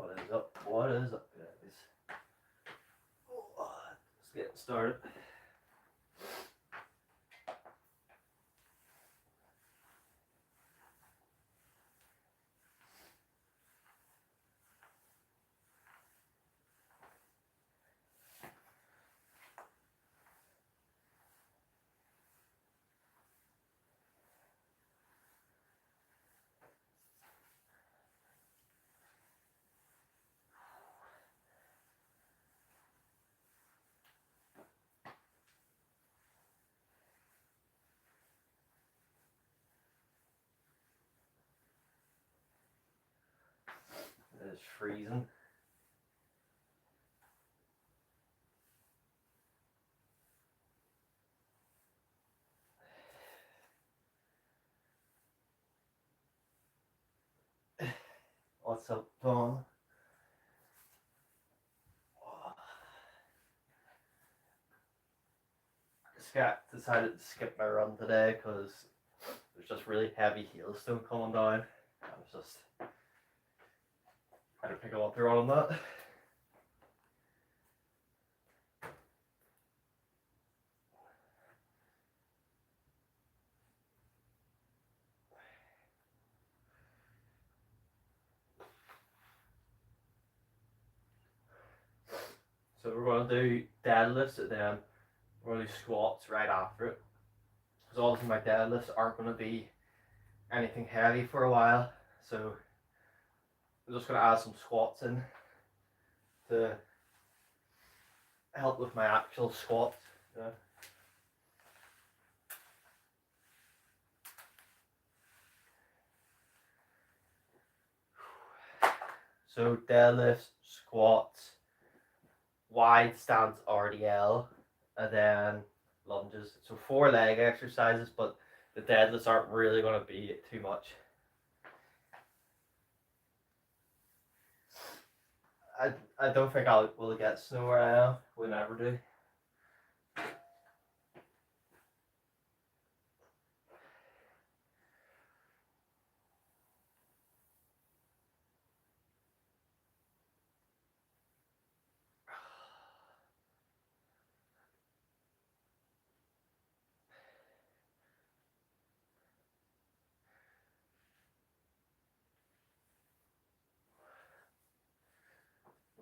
What is up? What is up, guys? Let's get started. It's freezing. What's up, Dawn? Decided to skip my run today because there's just really heavy hailstone coming down. I was just trying to pick up the run on that. So we're going to do deadlifts and then we're going to do squats right after it. Because obviously my deadlifts aren't going to be anything heavy for a while. So I'm just going to add some squats in to help with my actual squats. Yeah. So deadlifts, squats, wide stance RDL, and then lunges. So 4 leg exercises, but the deadlifts aren't really going to be too much. I don't think I will get snow where I am. We never do.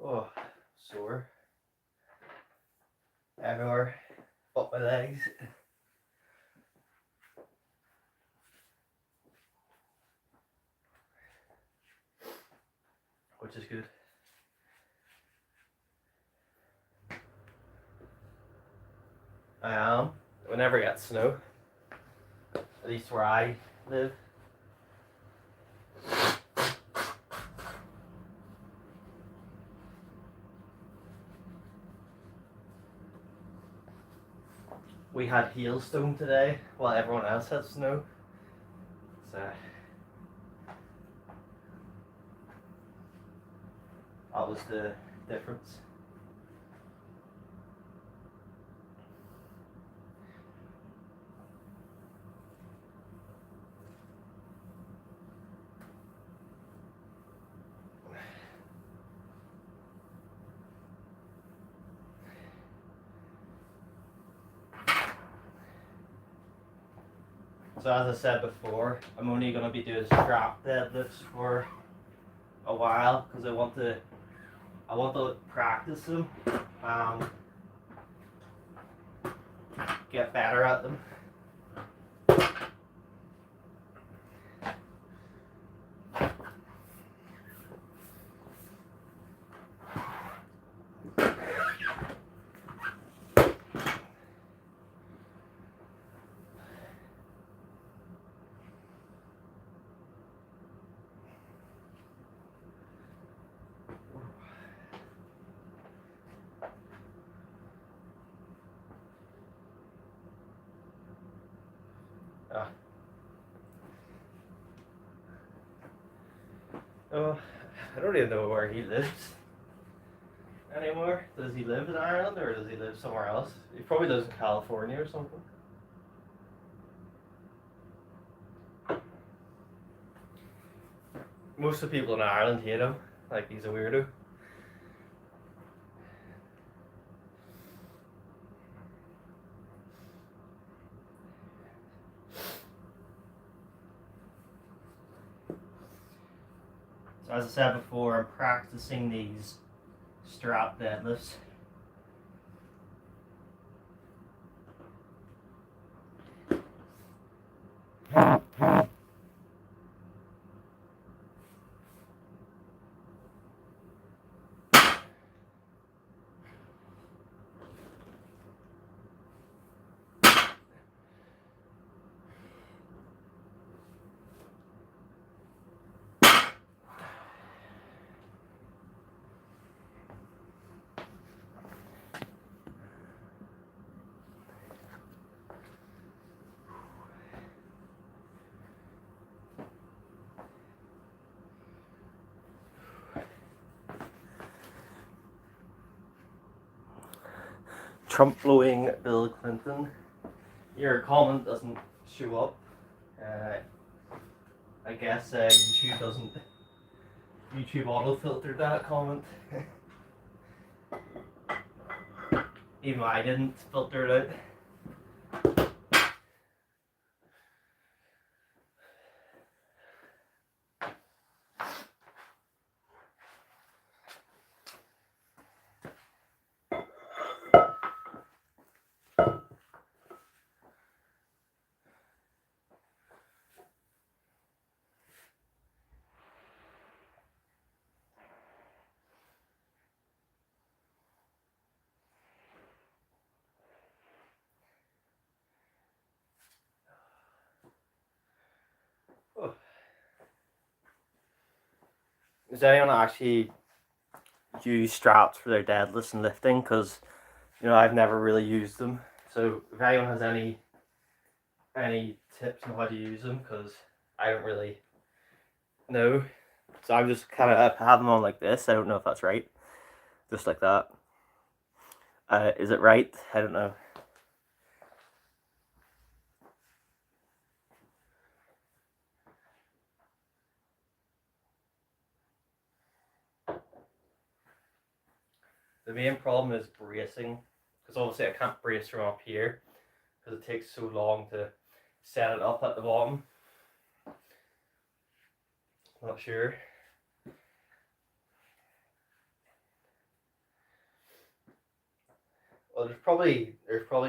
Oh, sore. Everywhere but my legs. Which is good. I am. We never get snow. At least where I live. We had hailstone today while everyone else had snow. So that was the difference. So as I said before, I'm only going to be doing strap deadlifts for a while because I want to practice them, get better at them. Oh, I don't even know where he lives anymore. Does he live in Ireland or does he live somewhere else? He probably lives in California or something. Most of the people in Ireland hate him like he's a weirdo. So as I said before, I'm practicing these strap deadlifts. Trump blowing Bill Clinton. Your comment doesn't show up. I guess YouTube auto filtered that comment. Even though I didn't filter it out. Oh. Does anyone actually use straps for their deadlifts and lifting? Because I've never really used them. So if anyone has any tips on how to use them, because I don't really know. So I'm just kind of have them on like this. I don't know if that's right. Just like that. Is it right? I don't know. The main problem is bracing, because obviously I can't brace from up here because it takes so long to set it up at the bottom. Not sure. Well, there's probably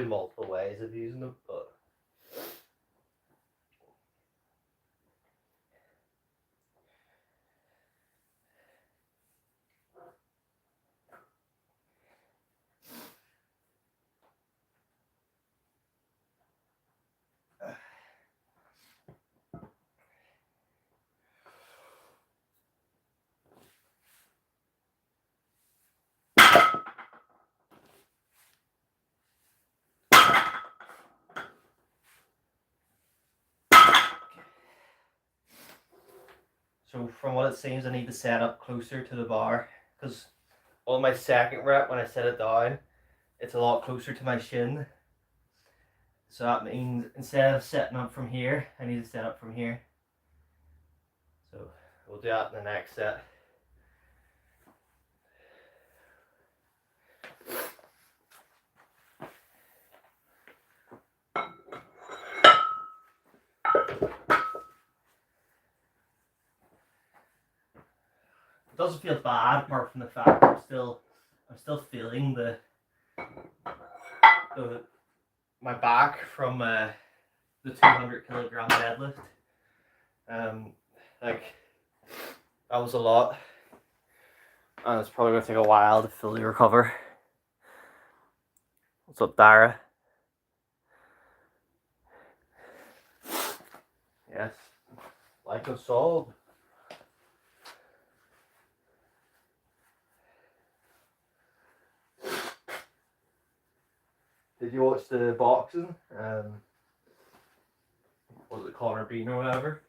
multiple ways of using them, but so from what it seems, I need to set up closer to the bar, because on my second rep, when I set it down, it's a lot closer to my shin. So that means instead of setting up from here, I need to set up from here. So we'll do that in the next set. It doesn't feel bad, apart from the fact I'm still feeling my back from the 200 kilogram deadlift. Like that was a lot, and it's probably gonna take a while to fully recover. What's up, Dara? Yes, like a soul. Did you watch the boxing? Was it Conor Bean or whatever?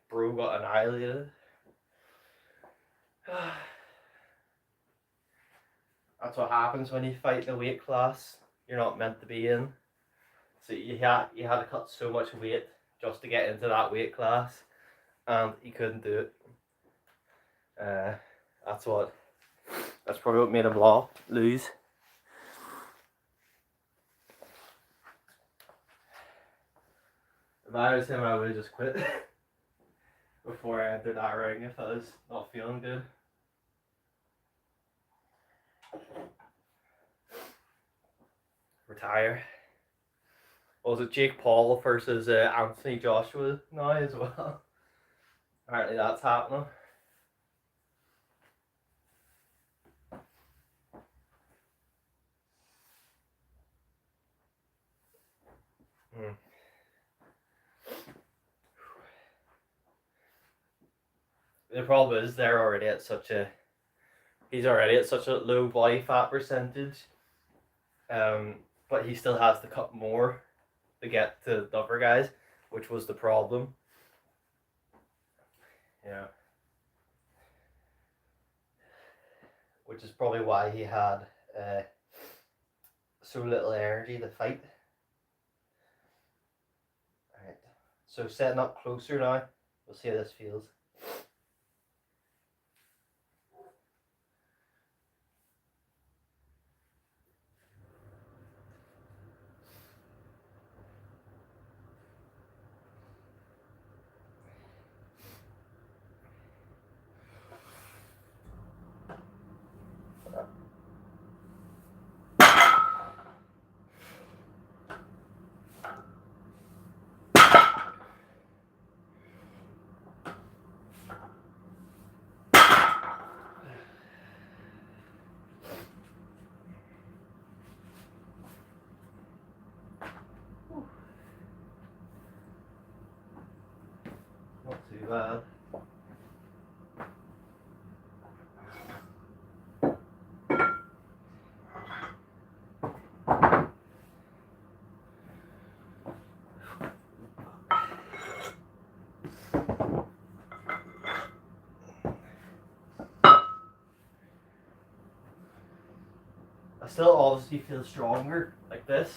Bro got annihilated. That's what happens when you fight the weight class you're not meant to be in. So you had to cut so much weight just to get into that weight class, and he couldn't do it. That's probably what made him lose. If I was him, I would have just quit before I entered that ring if I was not feeling good. Retire. Was it Jake Paul versus Anthony Joshua now as well? Apparently that's happening. The problem is he's already at such a low body fat percentage, but he still has to cut more to get to the other guys, which was the problem. Yeah. Which is probably why he had so little energy to fight. Alright, so setting up closer now, we'll see how this feels. Not too bad. I still obviously feel stronger like this.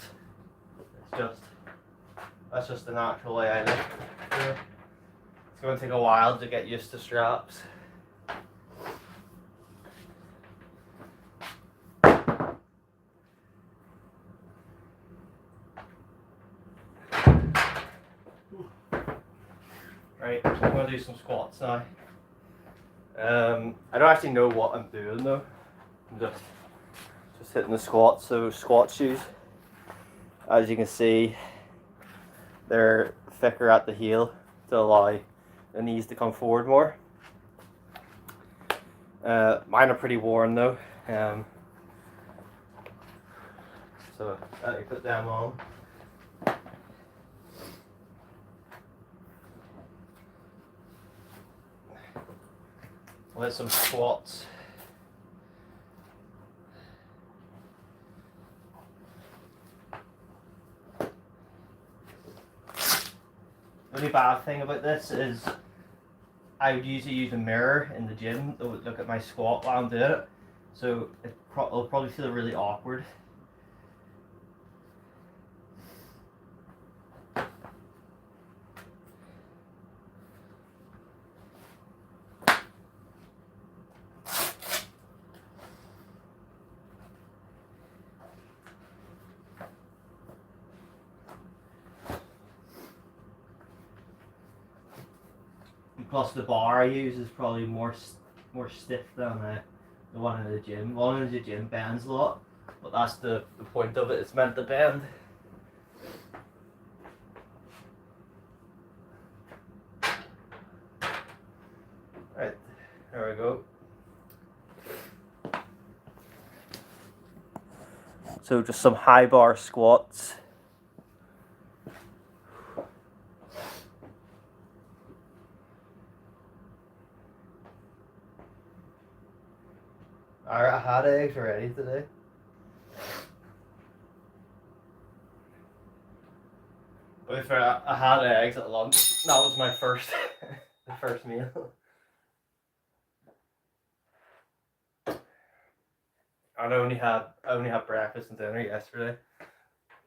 That's just the natural way I lift. Yeah. It's going to take a while to get used to straps. Right, I'm going to do some squats now. I don't actually know what I'm doing though. I'm just hitting the squats. So squat shoes, as you can see, they're thicker at the heel to allow the knees to come forward more. Mine are pretty worn though, so let me put them on. With some squats. The only bad thing about this is I would usually use a mirror in the gym that would look at my squat while I'm doing it, so it'll probably feel really awkward. Plus the bar I use is probably more stiff than the one in the gym. The one in the gym bends a lot, but that's the point of it. It's meant to bend. Right, there we go. So just some high bar squats. I had eggs already today. But I had eggs at lunch. That was my first, the first meal. I only had breakfast and dinner yesterday.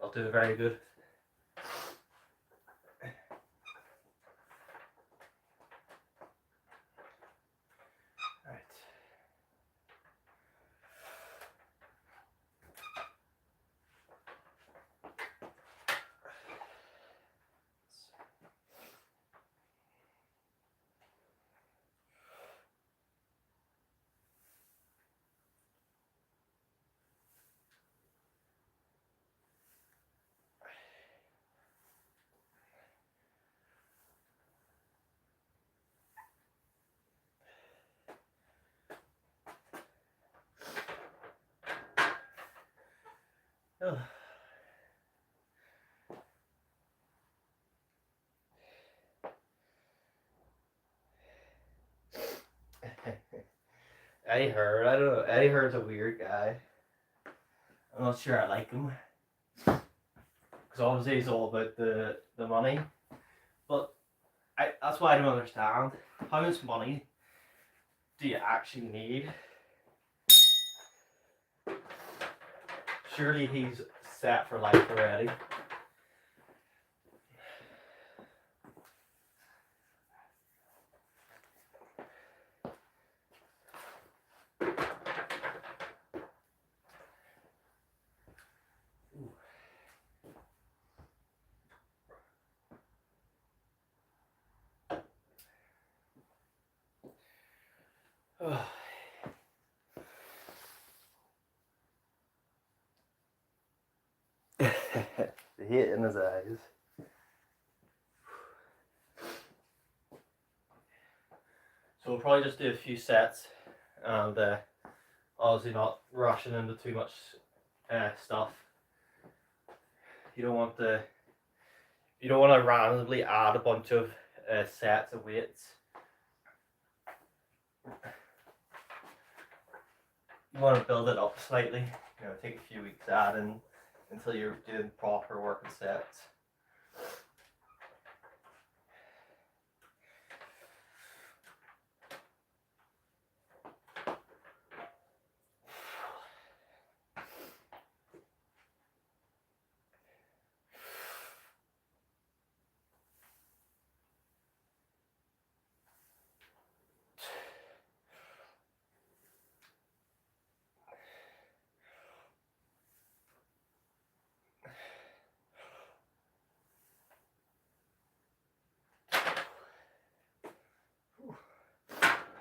I'll do very good. Eddie Hearn, I don't know. Eddie Hearn's a weird guy. I'm not sure I like him. Because obviously he's all about the money. But that's why I don't understand. How much money do you actually need? Surely he's set for life already. The heat in his eyes. So we'll probably just do a few sets and obviously not rushing into too much stuff. You don't want to randomly add a bunch of sets of weights. You want to build it up slightly. You know, take a few weeks adding until you're doing proper working sets.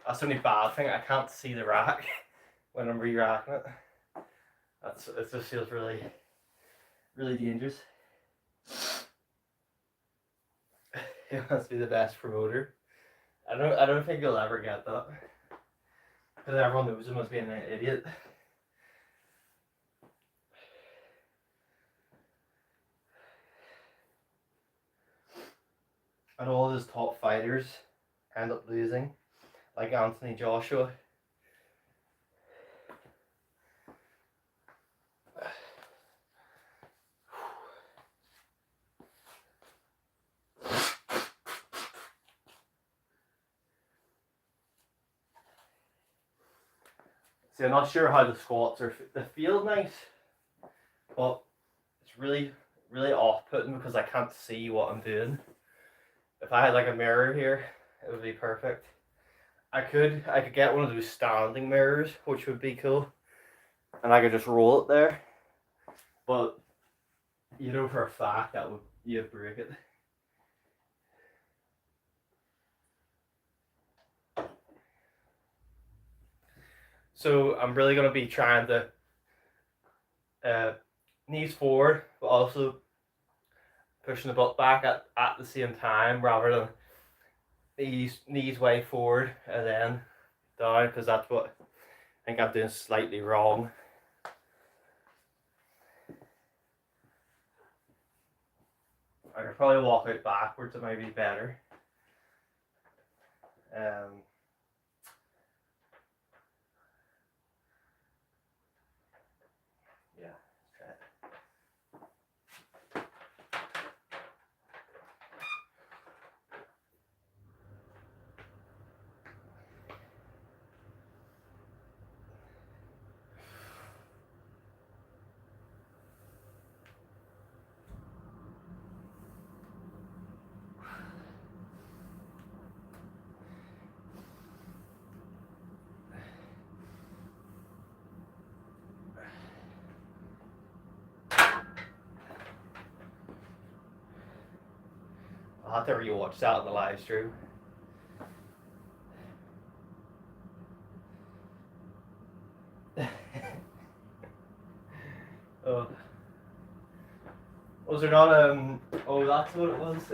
That's the only bad thing. I can't see the rack when I'm re-racking it. It just feels really, really dangerous. It must be the best promoter. I don't think you'll ever get that because everyone knows him as being an idiot. And all his top fighters end up losing, like Anthony Joshua. See, I'm not sure how the squats are. They feel nice, but it's really, really off-putting because I can't see what I'm doing. If I had like a mirror here, it would be perfect. I could get one of those standing mirrors, which would be cool, and I could just roll it there. But you know for a fact that you'd break it. So I'm really going to be trying to knees forward, but also pushing the butt back at the same time rather than knees way forward and then down, because that's what I think I'm doing slightly wrong. I could probably walk out backwards, it might be better. Yeah, let's try it. I'll have to rewatch that on the live stream. Oh. Was there not oh, that's what it was.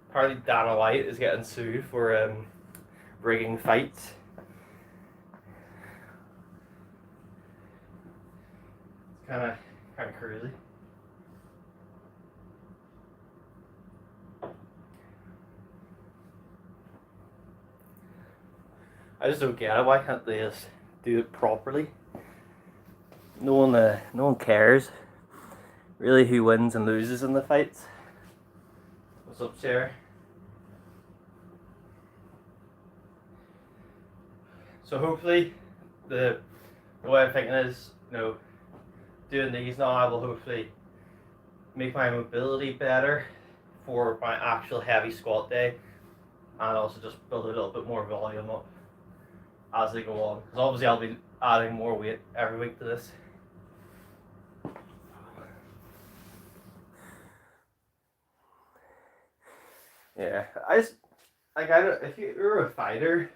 Apparently Dana White is getting sued for rigging fights. It's kind of Kind of crazy. I just don't get it. Why can't they just do it properly? No one cares really who wins and loses in the fights. What's up, Sarah? So hopefully, the way I'm thinking is, doing these now, I will hopefully make my mobility better for my actual heavy squat day, and also just build a little bit more volume up as they go on. Because obviously I'll be adding more weight every week to this. Yeah, if you were a fighter,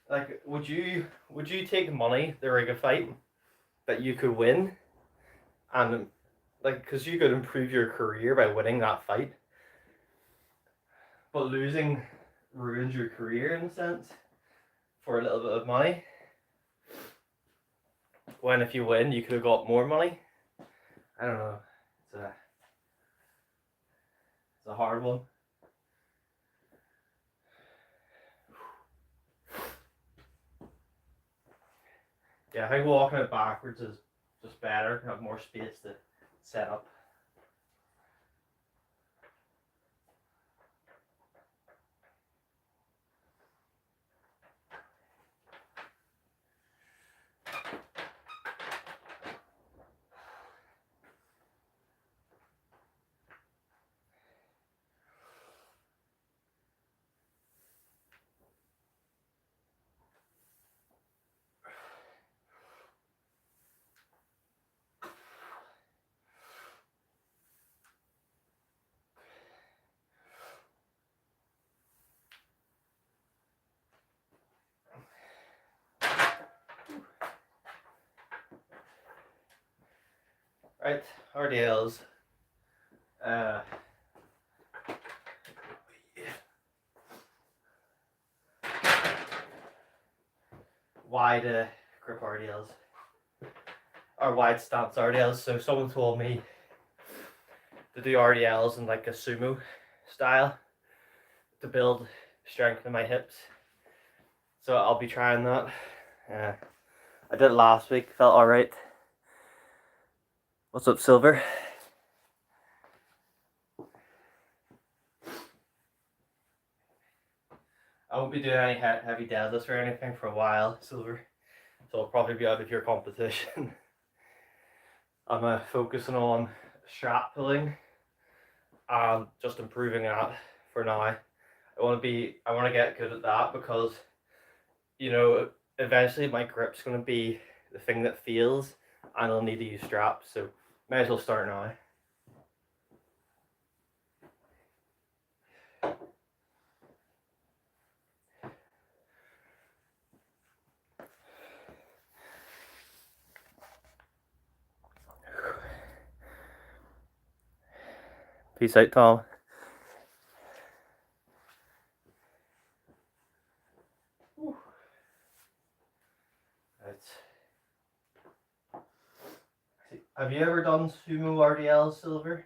like, would you take money during a fight that you could win, and like, because you could improve your career by winning that fight, but losing ruins your career in a sense for a little bit of money. When if you win, you could have got more money. I don't know. It's a hard one. Yeah, I think walking it backwards is just better. Have more space to set up. Right, RDLs. Wide grip RDLs. Or wide stance RDLs. So someone told me to do RDLs in like a sumo style to build strength in my hips. So I'll be trying that. I did it last week, felt alright. What's up, Silver? I won't be doing any heavy deadlifts or anything for a while, Silver. So I'll probably be out of your competition. I'm focusing on strap pulling and just improving that for now. I want to get good at that because, eventually my grip's going to be the thing that feels, and I'll need to use straps. So may as well start now. Peace out, Tom. Right. Have you ever done sumo RDL, Silver?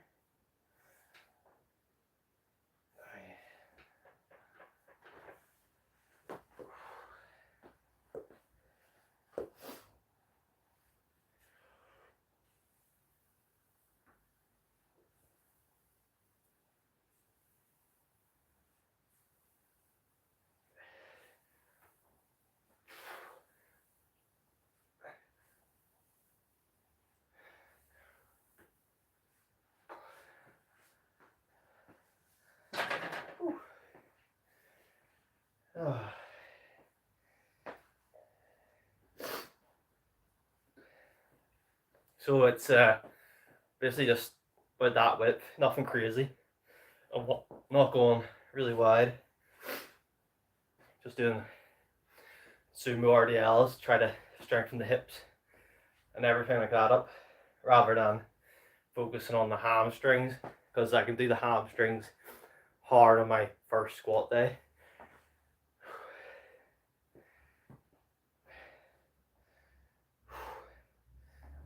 Oh. So it's basically just about that width, nothing crazy. I'm not going really wide. Just doing sumo RDLs, try to strengthen the hips and everything like that up, rather than focusing on the hamstrings, because I can do the hamstrings hard on my first squat day.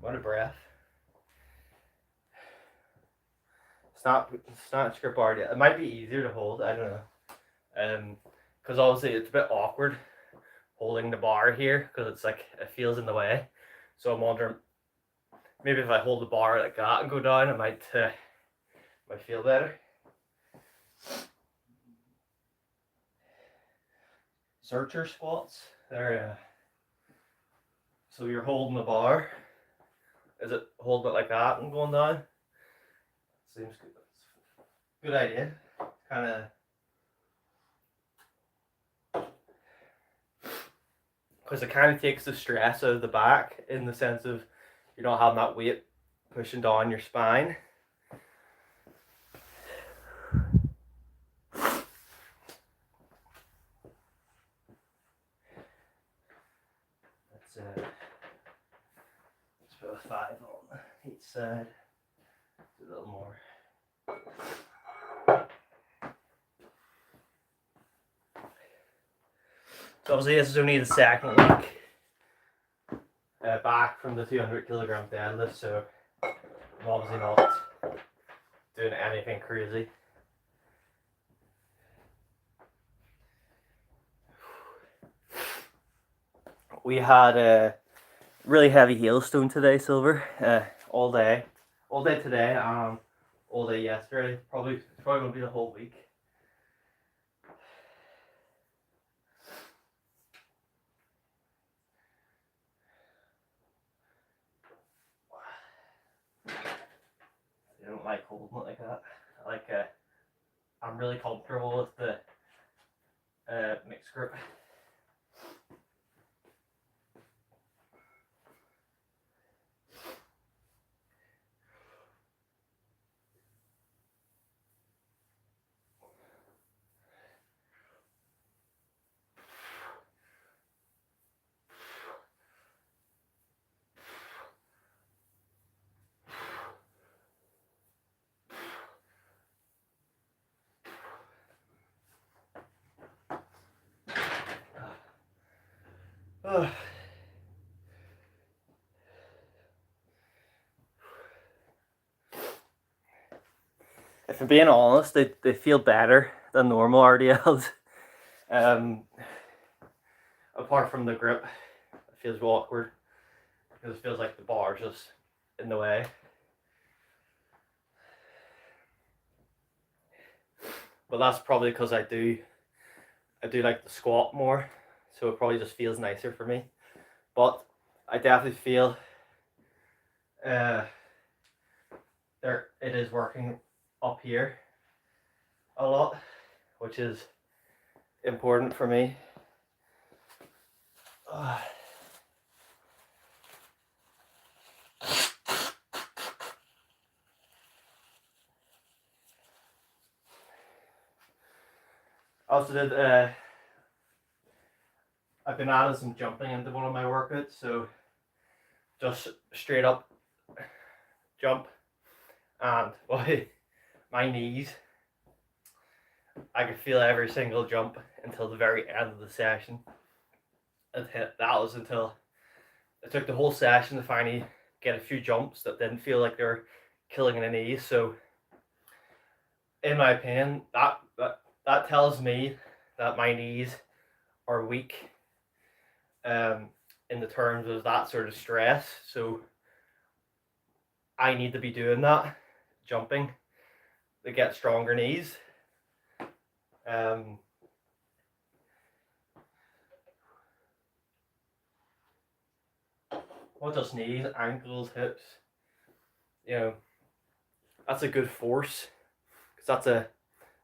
What a breath. snatch grip bar yet. It might be easier to hold, I don't know. Because obviously it's a bit awkward holding the bar here because it's like it feels in the way. So I'm wondering maybe if I hold the bar like that and go down, it might feel better. Searcher squats. They're so you're holding the bar. Is it holding it like that and going down? Seems good. Good idea. Kind of, because it kind of takes the stress out of the back in the sense of you're not having that weight pushing down your spine. Let's put a 5 on each side. Do a little more. So obviously this is only the second week back from the 200 kilogram deadlift, so I'm obviously not doing anything crazy. We had a really heavy hailstone today, Silver, all day today, all day yesterday. It's probably going to be the whole week. I don't like holding it like that. I'm really comfortable with the mixed grip. If I'm being honest, they feel better than normal RDLs. Apart from the grip, it feels awkward because it feels like the bar's just in the way. But that's probably because I do like the squat more, so it probably just feels nicer for me. But I definitely feel there it is working up here a lot, which is important for me. I also did I've been adding some jumping into one of my workouts, so just straight up jump, and boy, my knees, I could feel every single jump until the very end of the session. And that was until it took the whole session to finally get a few jumps that didn't feel like they were killing the knees. So in my opinion, that tells me that my knees are weak in the terms of that sort of stress. So I need to be doing that, jumping, to get stronger knees. Not just knees, ankles, hips. You know, that's a good force, because that's a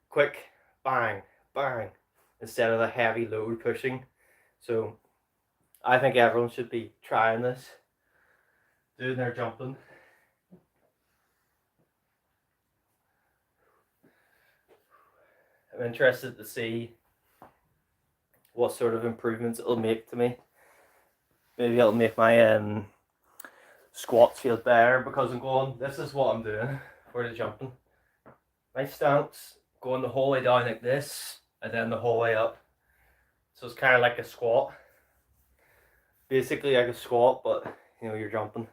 quick bang, bang, instead of a heavy load pushing. So I think everyone should be trying this, doing their jumping. I'm interested to see what sort of improvements it'll make to me. Maybe it'll make my squats feel better, because I'm going, this is what I'm doing for the jumping. Nice stance, going the whole way down like this, and then the whole way up. So it's kind of like a squat. Basically like a squat, but you know, you're jumping.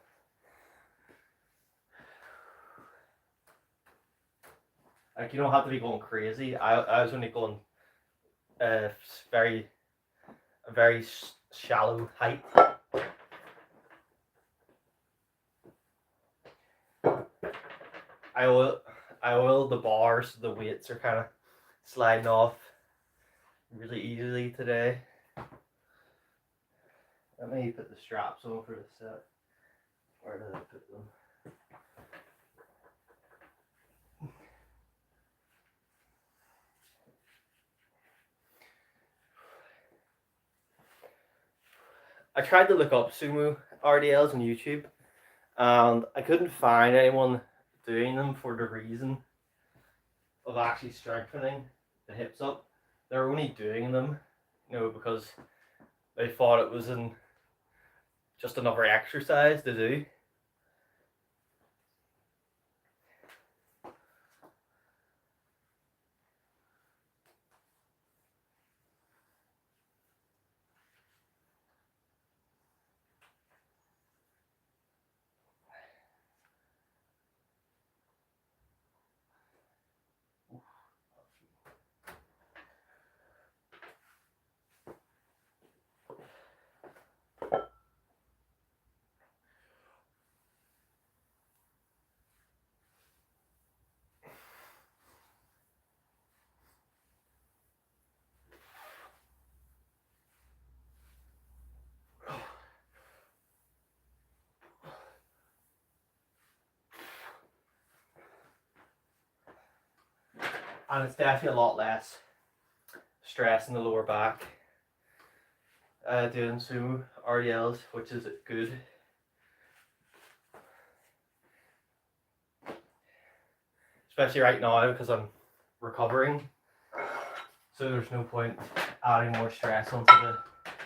Like, you don't have to be going crazy. I was only going uh very a very shallow height. I oil the bars, so the weights are kind of sliding off really easily today. Let me put the straps on for this set. Where did I put them? I tried to look up sumo RDLs on YouTube, and I couldn't find anyone doing them for the reason of actually strengthening the hips up. They're only doing them, because they thought it was just another exercise to do. And it's definitely a lot less stress in the lower back doing sumo RDLs, which is good. Especially right now because I'm recovering, so there's no point adding more stress onto the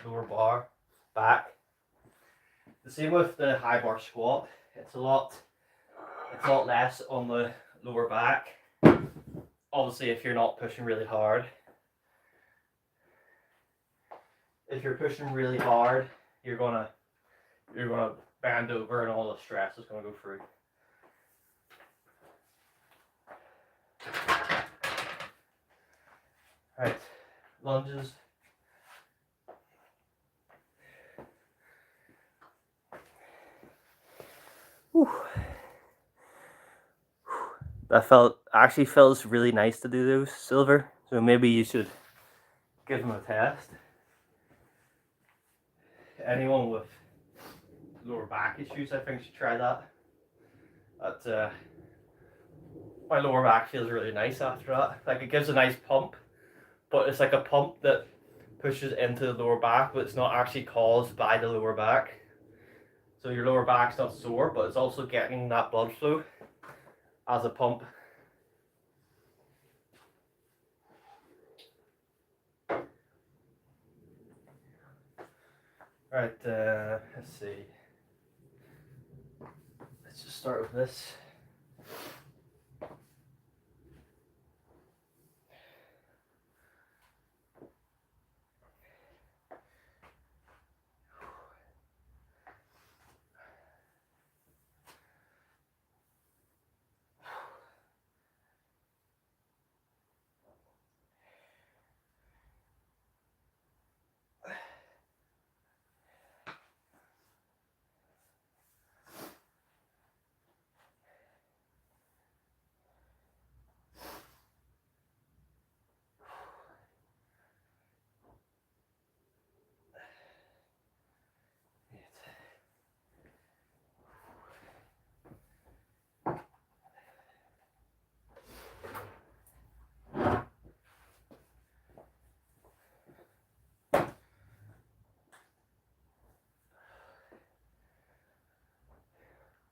lower back. The same with the high bar squat. It's a lot less on the lower back. Obviously, if you're not pushing really hard. If you're pushing really hard, you're gonna bend over, and all the stress is gonna go through. Right, lunges. Whew. That actually feels really nice to do those, Silver. So maybe you should give them a test. Anyone with lower back issues, I think, should try that. My lower back feels really nice after that. Like, it gives a nice pump, but it's like a pump that pushes into the lower back, but it's not actually caused by the lower back. So your lower back's not sore, but it's also getting that blood flow as a pump. Right, let's see. Let's just start with this.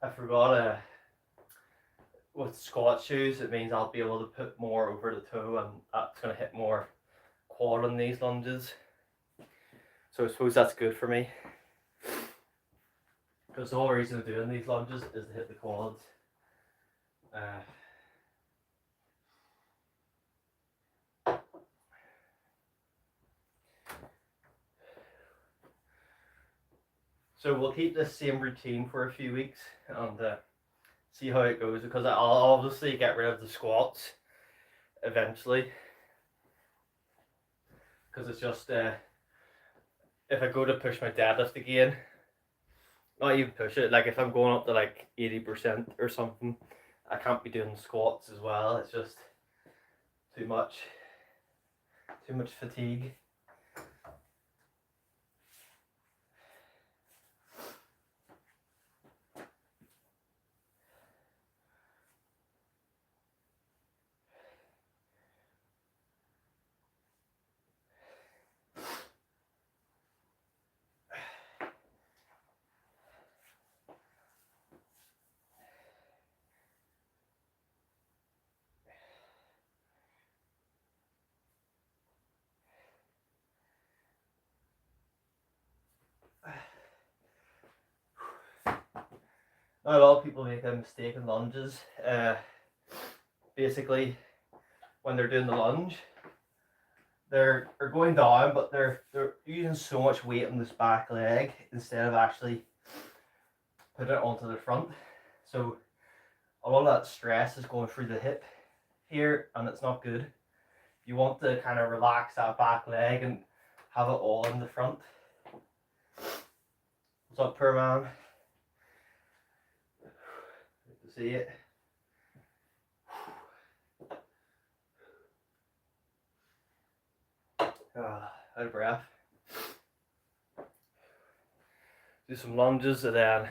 I forgot with squat shoes, it means I'll be able to put more over the toe, and that's going to hit more quad on these lunges. So I suppose that's good for me, because the whole reason of doing these lunges is to hit the quads. So we'll keep this same routine for a few weeks and see how it goes, because I'll obviously get rid of the squats eventually, because it's just if I go to push my deadlift again, not even push it, like if I'm going up to like 80% or something, I can't be doing squats as well. It's just too much fatigue. Now, a lot of people make a mistake in lunges. Basically, when they're doing the lunge, they're going down, but they're using so much weight on this back leg instead of actually putting it onto the front. So a lot of that stress is going through the hip here, and it's not good. You want to kind of relax that back leg and have it all in the front. What's up, poor man? Good to see it. Out of breath. Do some lunges and then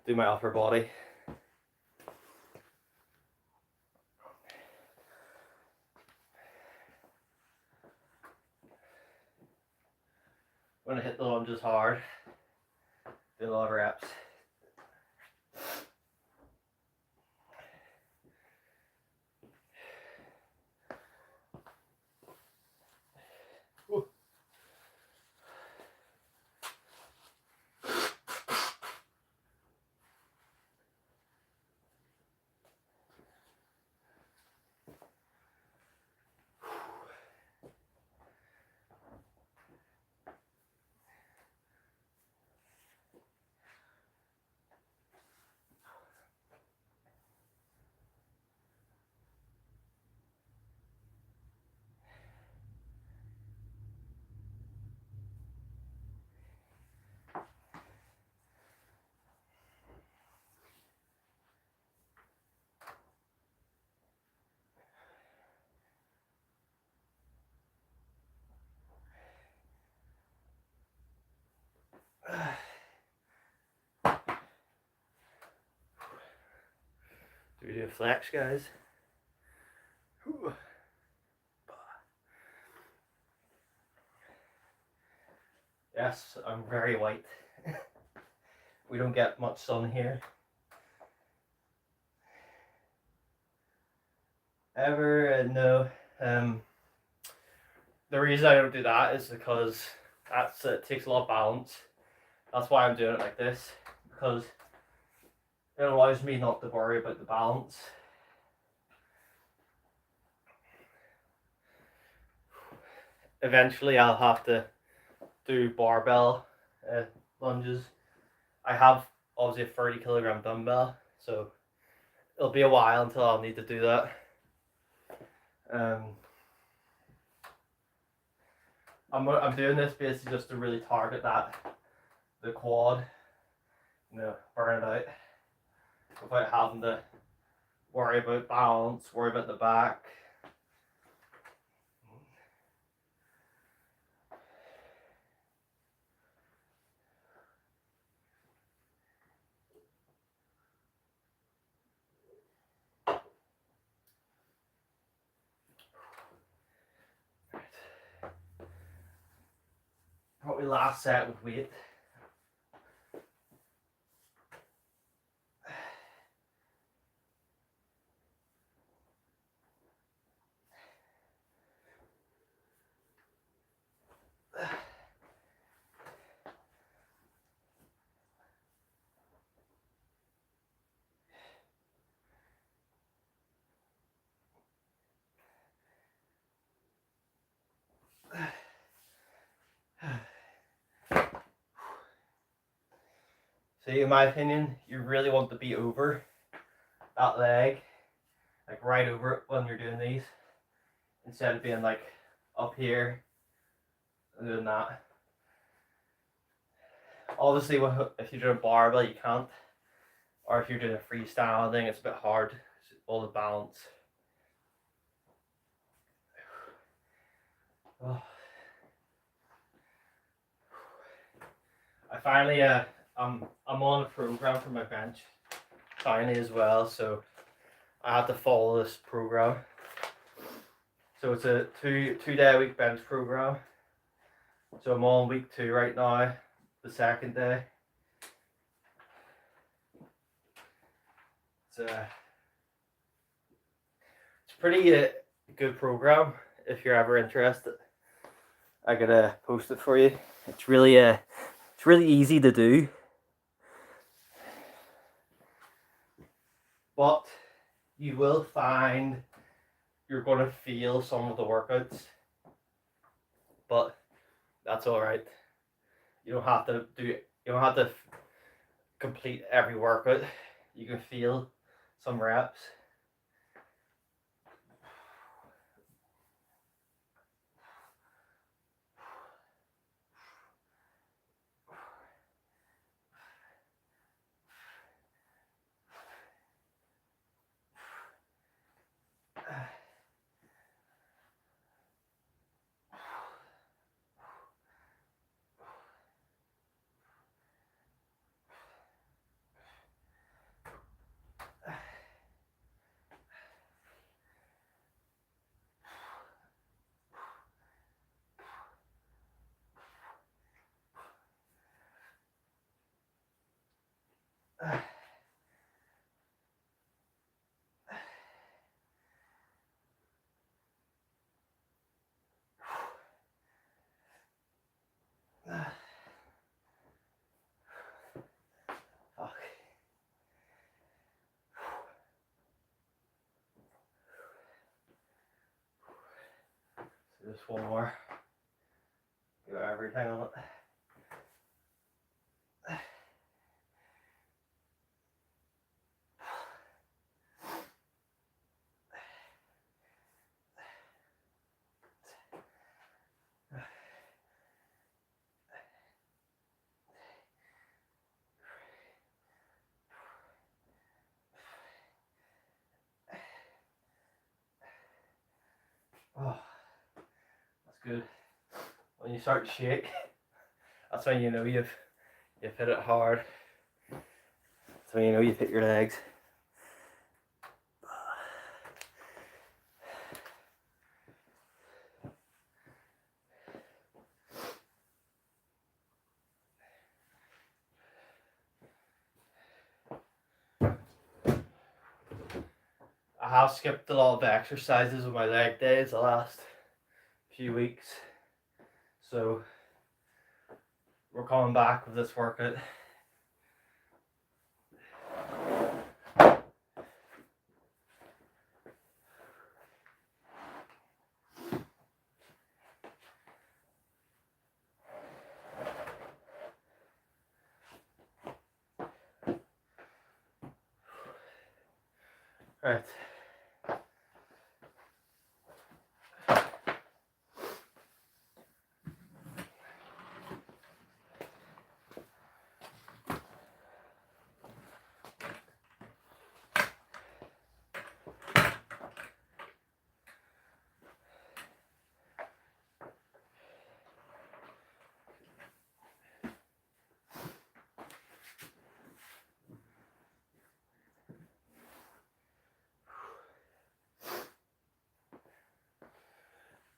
do my upper body. I'm going to hit the lunges hard. Do a lot of reps. Do we do a flex, guys? Yes, I'm very white. We don't get much sun here. Ever? No. The reason I don't do that is because it takes a lot of balance. That's why I'm doing it like this, because it allows me not to worry about the balance. Eventually I'll have to do barbell lunges. I have obviously a 30-kilogram dumbbell, so it'll be a while until I'll need to do that. I'm doing this basically just to really target the quad, burn it out without having to worry about balance, worry about the back. Probably last set with weight. See, in my opinion, you really want to be over that leg like right over it when you're doing these, instead of being like up here and doing that. Obviously, if you're doing barbell, you can't, or if you're doing a freestyle thing, it's a bit hard. All the balance. Oh. I finally I'm on a program for my bench finally as well, so I have to follow this program. So it's a two-day a week bench program. So I'm on week 2 right now, the second day. It's pretty good program if you're ever interested. I gotta post it for you. It's really easy to do, but you will find you're gonna feel some of the workouts, but that's all right. You don't have to complete every workout. You can feel some reps. So just one more. Do everything on it. Oh, that's good. When you start to shake, that's when you know you've hit it hard. That's when you know you've hit your legs. I have skipped a lot of exercises with my leg days the last few weeks, so we're coming back with this workout. Right.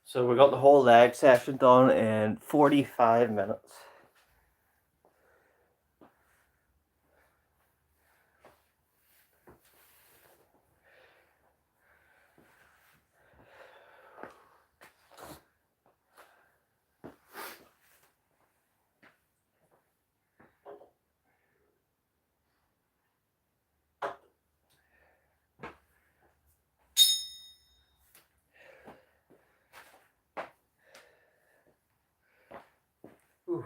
So we got the whole leg session done in 45 minutes. Ooh.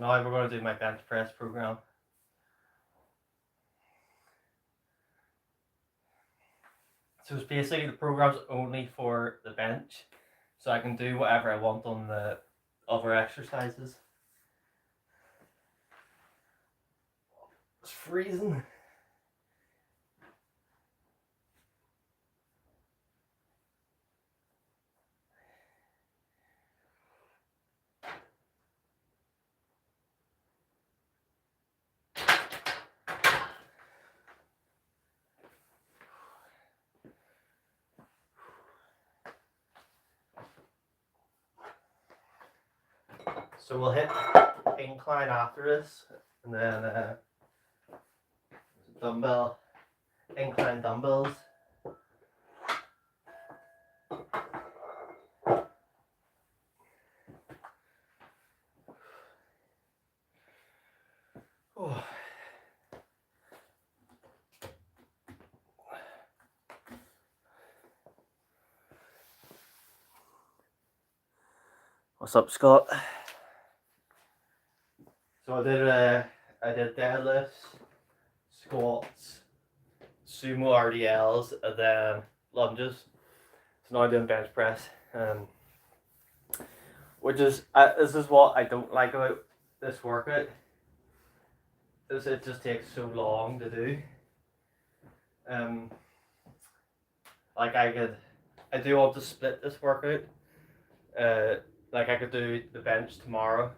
now we're going to do my bench press program. So it's basically the program's only for the bench, so I can do whatever I want on the other exercises. It's freezing. So we'll hit incline after this, and then incline dumbbells. Oh. What's up, Scott? So I did deadlifts, squats, sumo RDLs, and then lunges. So now I'm doing bench press, which is this is what I don't like about this workout. Is it just takes so long to do. Like I do want to split this workout. Like I could do the bench tomorrow.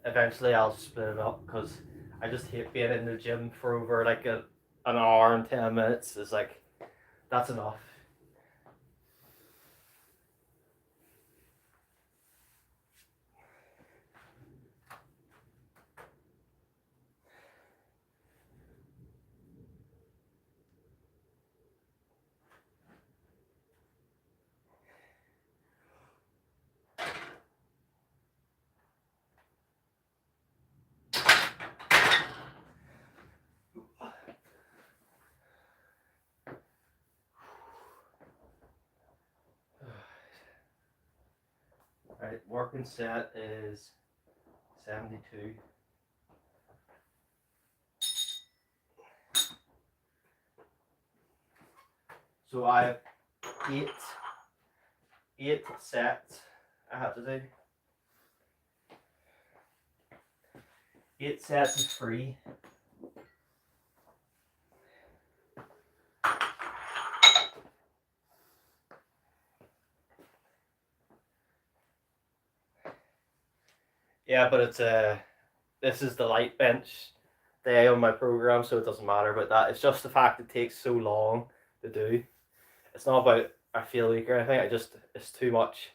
Eventually I'll split it up because I just hate being in the gym for over like an hour and 10 minutes. It's like, that's enough. Right, working set is 72. So I have eight sets I have to do. 8 sets is free. Yeah, but it's this is the light bench day on my program, so it doesn't matter about that. It's just the fact it takes so long to do. It's not about I feel weak or anything. It's too much.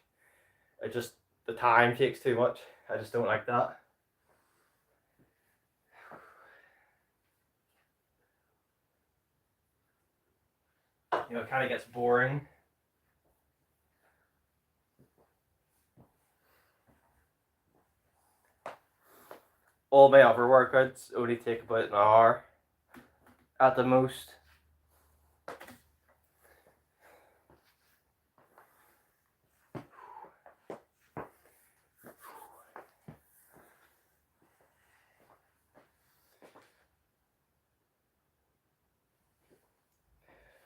The time takes too much. I just don't like that. You know, it kind of gets boring. All my other workouts only take about an hour at the most.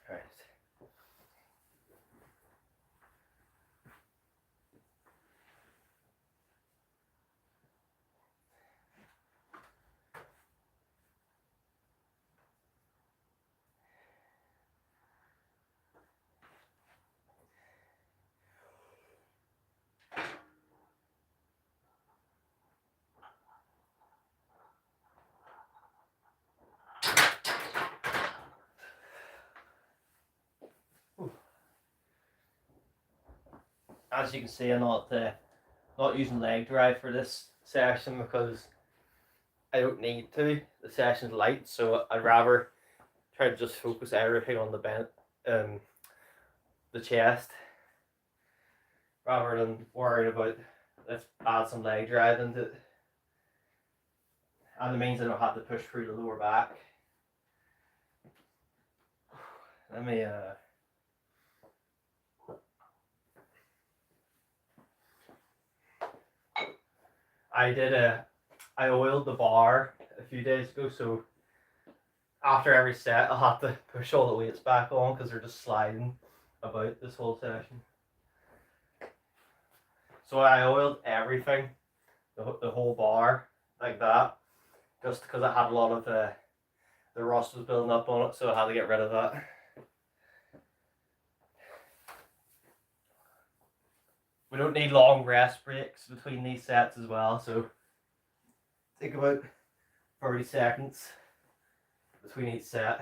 Right. As you can see, I'm not using leg drive for this session because I don't need to. The session's light, so I'd rather try to just focus everything on the chest, rather than worrying about let's add some leg drive into it. And it means I don't have to push through the lower back. Let me I oiled the bar a few days ago, so after every set I'll have to push all the weights back on because they're just sliding about this whole session. So I oiled everything, the whole bar like that, just because I had a lot of the rust was building up on it, so I had to get rid of that. We don't need long rest breaks between these sets as well, so take about 30 seconds between each set.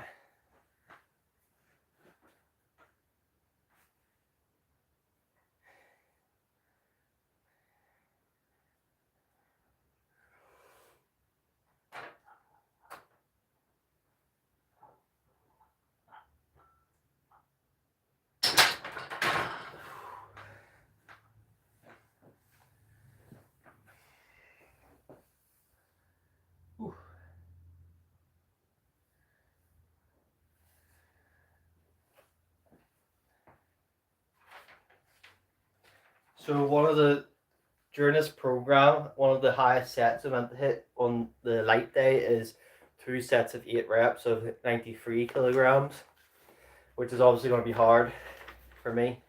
So during this program, one of the highest sets I meant to hit on the light day is 2 sets of 8 reps of 93 kilograms, which is obviously going to be hard for me.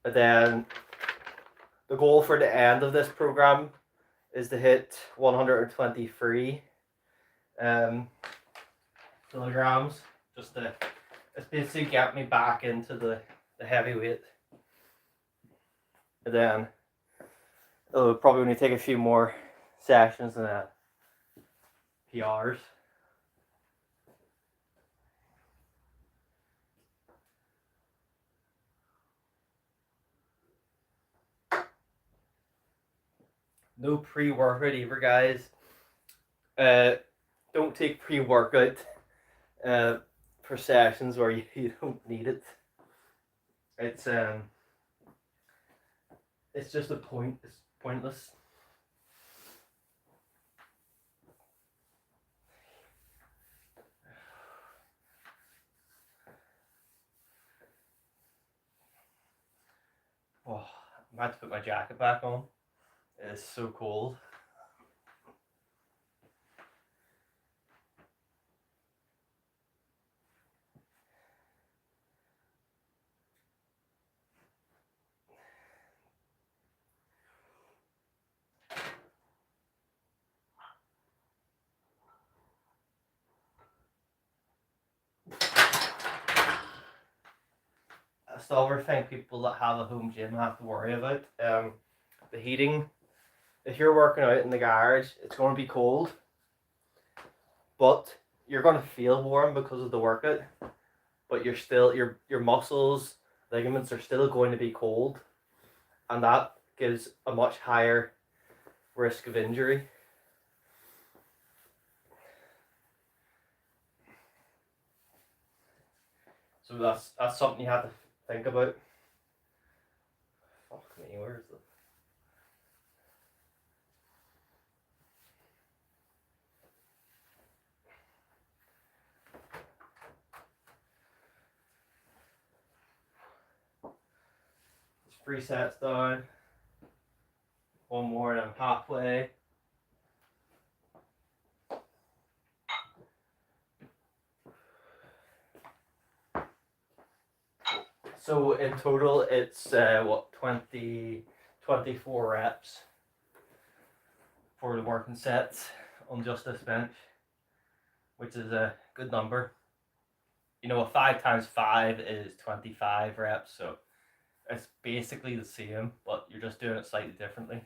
But then the goal for the end of this program is to hit 123 kilograms, just to it's basically get me back into the heavy weight. And then it'll probably only take a few more sessions and PRs. No pre-workout either, guys. Don't take pre-workout for sessions where you don't need it. It's just it's pointless. Oh, I'm about to put my jacket back on. It's so cold. That's the other thing people that have a home gym have to worry about. The heating. If you're working out in the garage, it's going to be cold, but you're going to feel warm because of the workout. But you're still your muscles, ligaments are still going to be cold, and that gives a much higher risk of injury. So that's something you have to think about. Fuck me, where's the... It's 3 sets down. One more and I'm halfway. So in total it's 24 reps for the working sets on just this bench, which is a good number. You know, a 5 times 5 is 25 reps, so it's basically the same, but you're just doing it slightly differently.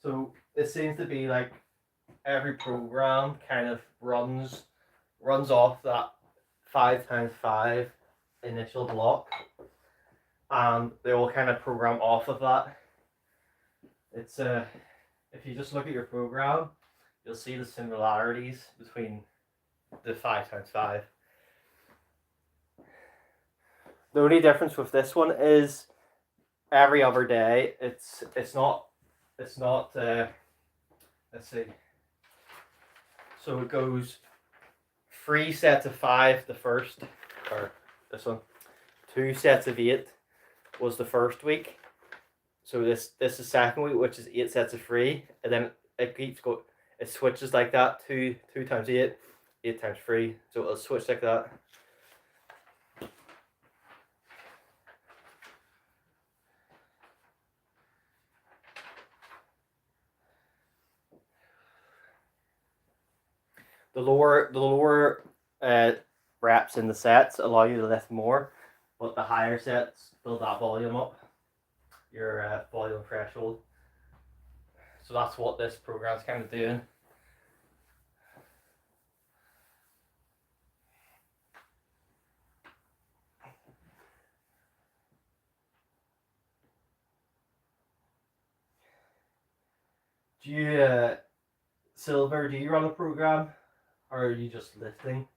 So it seems to be like every program kind of runs off that 5 times 5 initial block, and they all kind of program off of that. It's if you just look at your program, you'll see the similarities between the 5x5. The only difference with this one is every other day. It's not. Let's see. So it goes 3 sets of 5 the first, or this one. 2 sets of 8 was the first week. So this is second week, which is 8 sets of 3, and then it keeps go. It switches like that. 2 times 8, 8 times 3. So it'll switch like that. The lower reps in the sets allow you to lift more, but the higher sets build that volume up, your volume threshold. So that's what this program's kind of doing. Do you Silver? Do you run a program, or are you just lifting?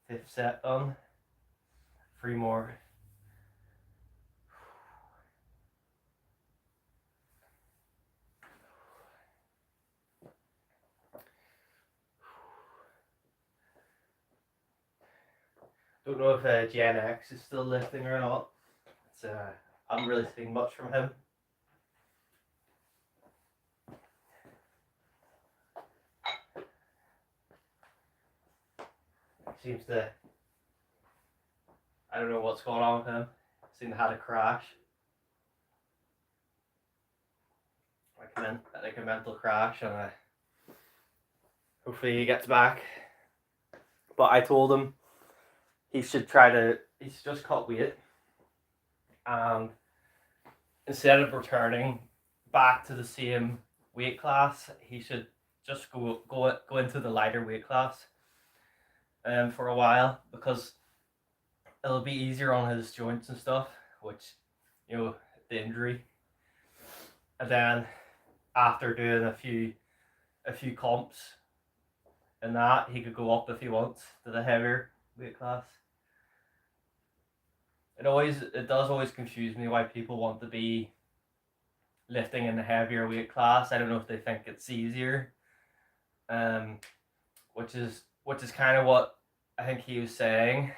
Fifth set done. 3 more. Don't know if Gen X is still lifting or not. It's I haven't really seen much from him. Seems to. I don't know what's going on with him. Seems to have had a crash. Like a mental crash, and hopefully he gets back. But I told him he should he's just cut weight, and instead of returning back to the same weight class, he should just go into the lighter weight class for a while, because it'll be easier on his joints and stuff, which, the injury. And then after doing a few comps and that, he could go up if he wants to the heavier weight class. It does always confuse me why people want to be lifting in the heavier weight class. I don't know if they think it's easier, which is kind of what I think he was saying.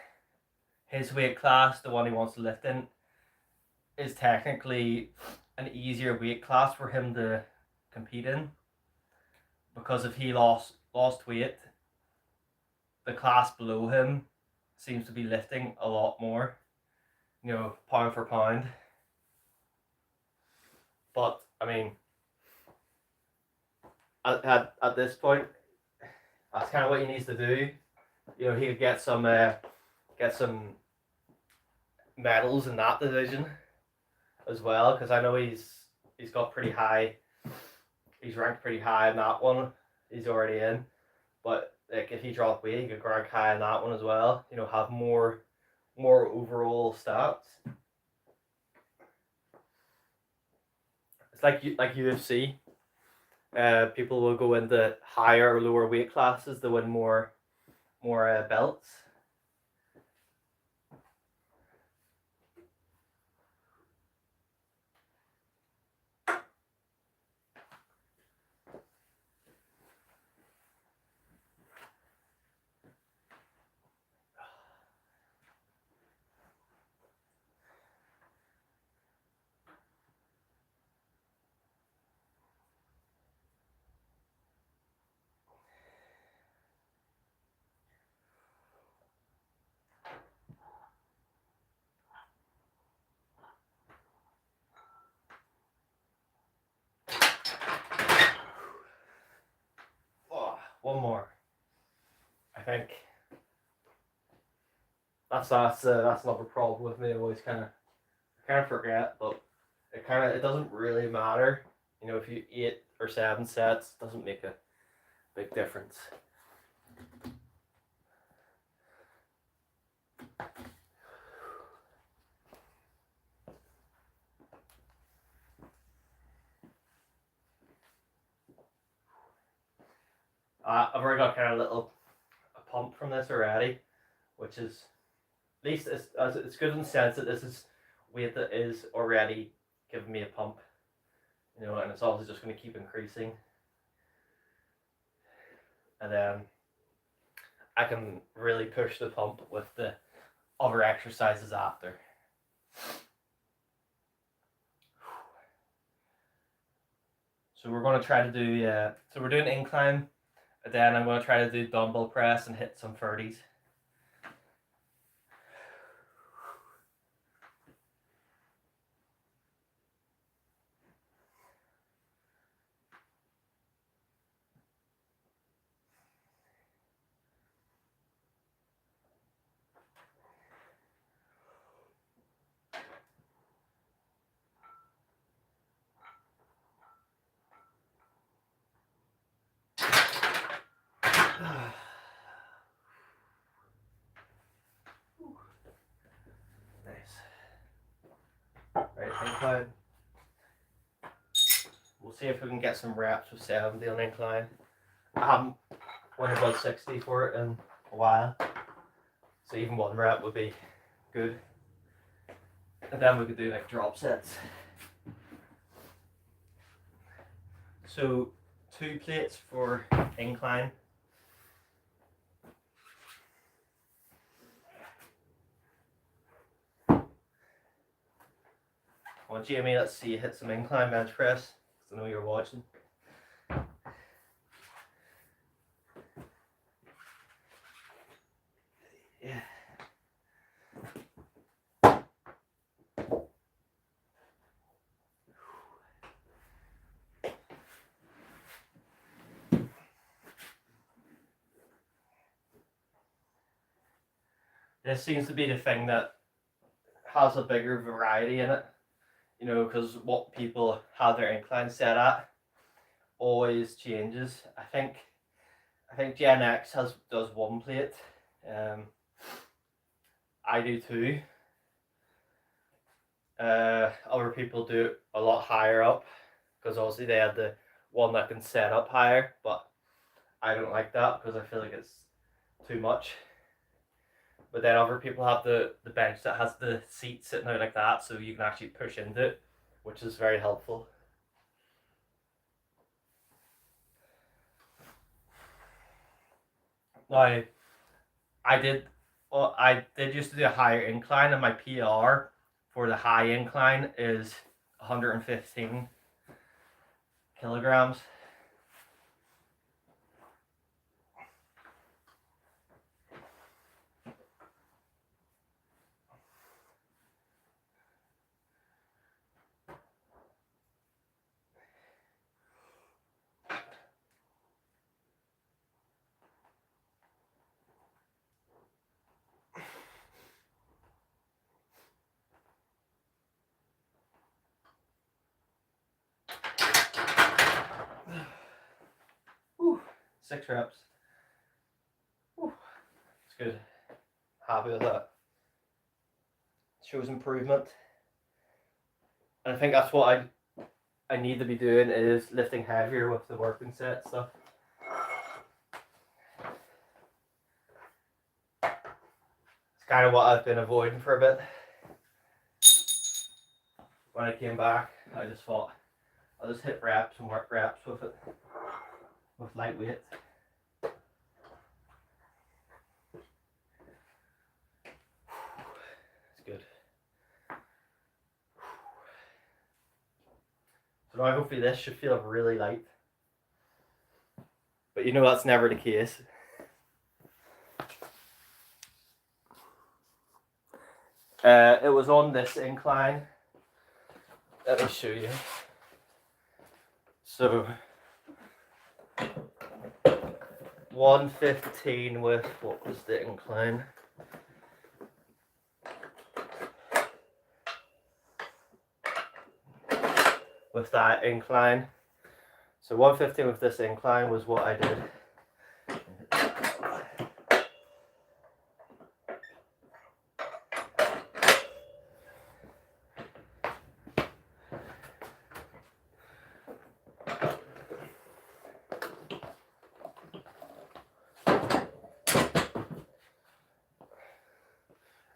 His weight class, the one he wants to lift in, is technically an easier weight class for him to compete in, because if he lost weight, the class below him seems to be lifting a lot more, pound for pound. But I mean, at this point, that's kind of what he needs to do. He could get some medals in that division as well, because I know he's got pretty high. He's ranked pretty high in that one. He's already in, but like if he dropped weight, he could rank high in that one as well. Have more overall stats. It's like UFC. People will go into higher or lower weight classes to win more belts. One more. I think that's another problem with me. I always kind of forget, but it doesn't really matter. If you eat or 7 sets doesn't make a big difference. I've already got kind of a pump from this already, which is at least it's good in the sense that this is weight that is already giving me a pump, you know, and it's obviously just going to keep increasing, and then I can really push the pump with the other exercises after. So we're going to try to do so we're doing incline, and then I'm going to try to do dumbbell press and hit some 30s. Nice. Right, incline. We'll see if we can get some reps with 70 on incline. I haven't went above 60 for it in a while, so even 1 rep would be good. And then we could do like drop sets. So 2 plates for incline. Well, Jamie, let's see you hit some incline bench press, because I know you're watching. Yeah. This seems to be the thing that has a bigger variety in it, you know, because what people have their incline set at always changes. I think Gen X does 1 plate. I do 2. Other people do it a lot higher up, because obviously they have the one that can set up higher, but I don't like that because I feel like it's too much. But then other people have the bench that has the seat sitting out like that, so you can actually push into it, which is very helpful. Now, I did used to do a higher incline, and my PR for the high incline is 115 kilograms. Whew, 6 reps. Whew, it's good. Happy with that. Shows improvement. And I think that's what I need to be doing, is lifting heavier with the working set stuff. It's kind of what I've been avoiding for a bit. When I came back, I just thought I'll just hit reps and work reps with it, with light weight. It's good. So now hopefully this should feel really light. But you know that's never the case. It was on this incline. Let me show you. So 115 with, what was the incline? With that incline. So 115 with this incline was what I did.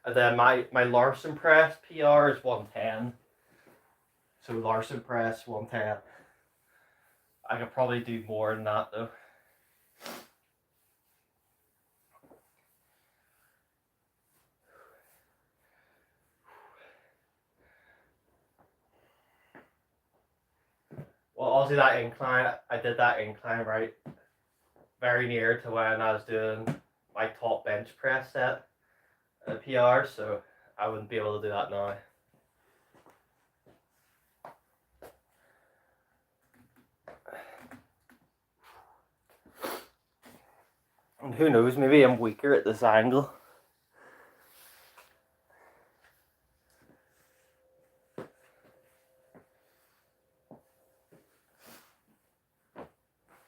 And then my Larson press PR is 110. So Larson press 110. I could probably do more than that though. Well, obviously that incline, I did that incline right very near to when I was doing my top bench press set at PR, so I wouldn't be able to do that now. And who knows, maybe I'm weaker at this angle.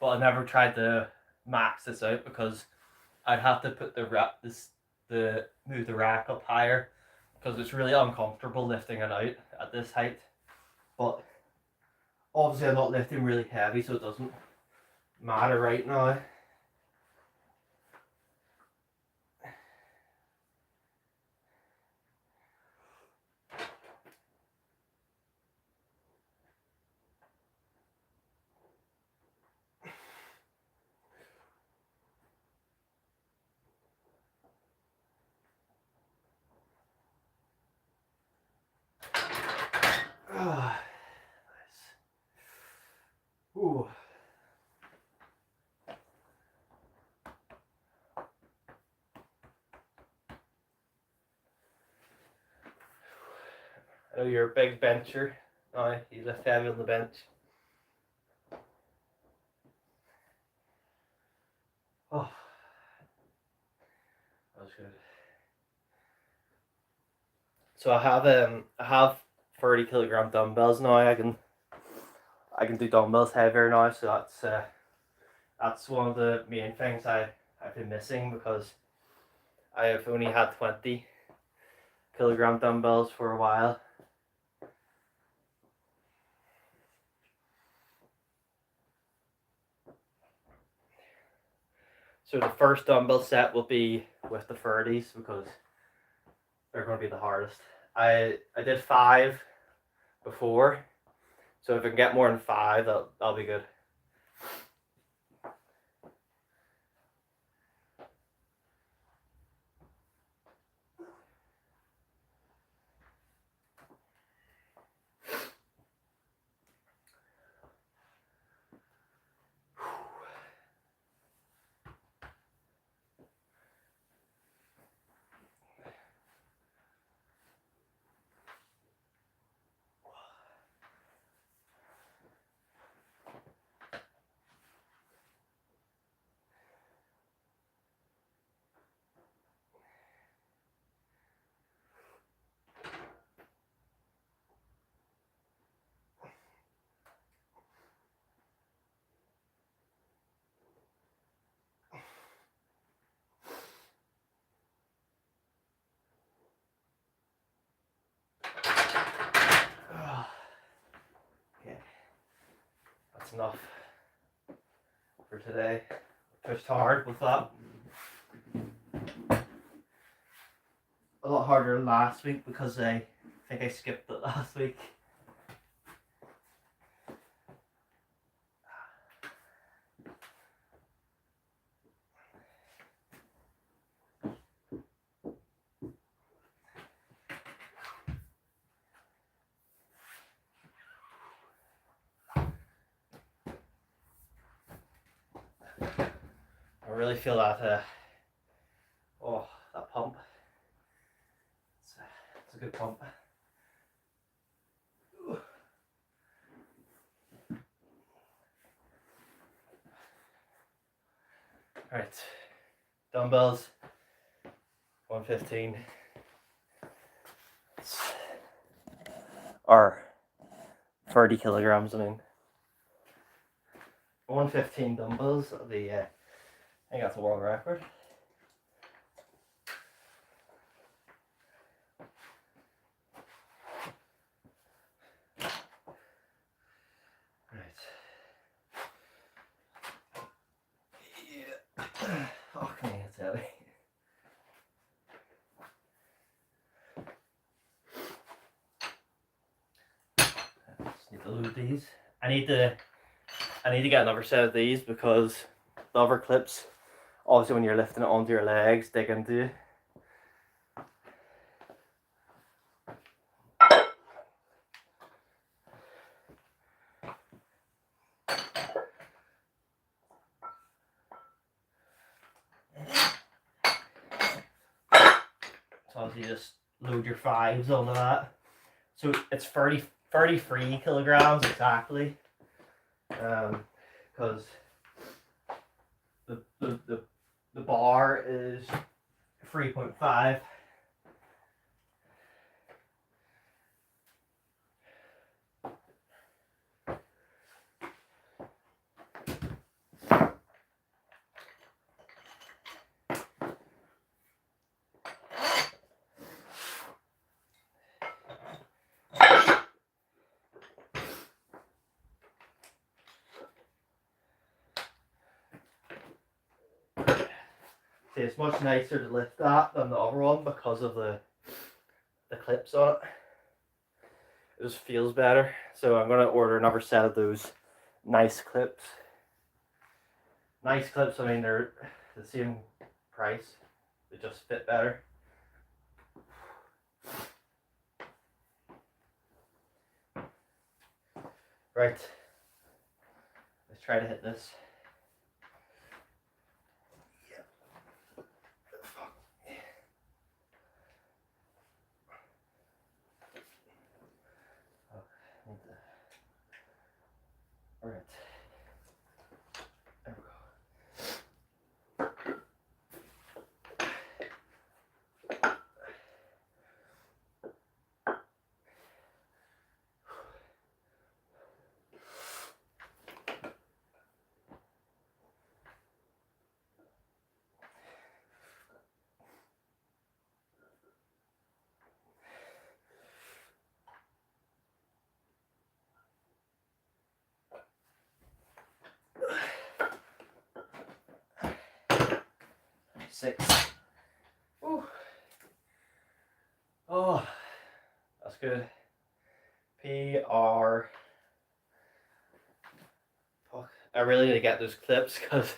But I never tried to max this out because I'd have to put move the rack up higher because it's really uncomfortable lifting it out at this height. But obviously I'm not lifting really heavy, so it doesn't matter right now. Nice. Ooh. I know you're a big bencher. Oh, you lift heavy on the bench. Oh, that was good. So I have 30 kg dumbbells now. I can do dumbbells heavier now. So that's one of the main things I've been missing because I have only had 20 kg dumbbells for a while. So the first dumbbell set will be with the 30s because they're going to be the hardest. I did 5 before, so if I can get more than 5, that'll be good. Okay, that's enough for today. Pushed hard with that. A lot harder than last week because I think I skipped it last week. I really feel that that pump. It's a good pump. Alright, dumbbells, 115. Or 30 kilograms, I mean. 115 dumbbells. I think that's a world record. Right. Yeah. Oh, come here, it's heavy. Just need to load these. I need to get another set of these because the other clips, obviously when you're lifting it onto your legs, dig into you. So obviously you just load your fives onto that. So it's 33 kilograms exactly. Because the bar is 3.5. See, it's much nicer to lift that than the other one because of the clips on it. It just feels better. So I'm going to order another set of those nice clips. Nice clips, I mean, they're the same price. They just fit better. Right. Let's try to hit this. All right. There we go. 6. Ooh. Oh, that's good. PR. Fuck. I really need to get those clips because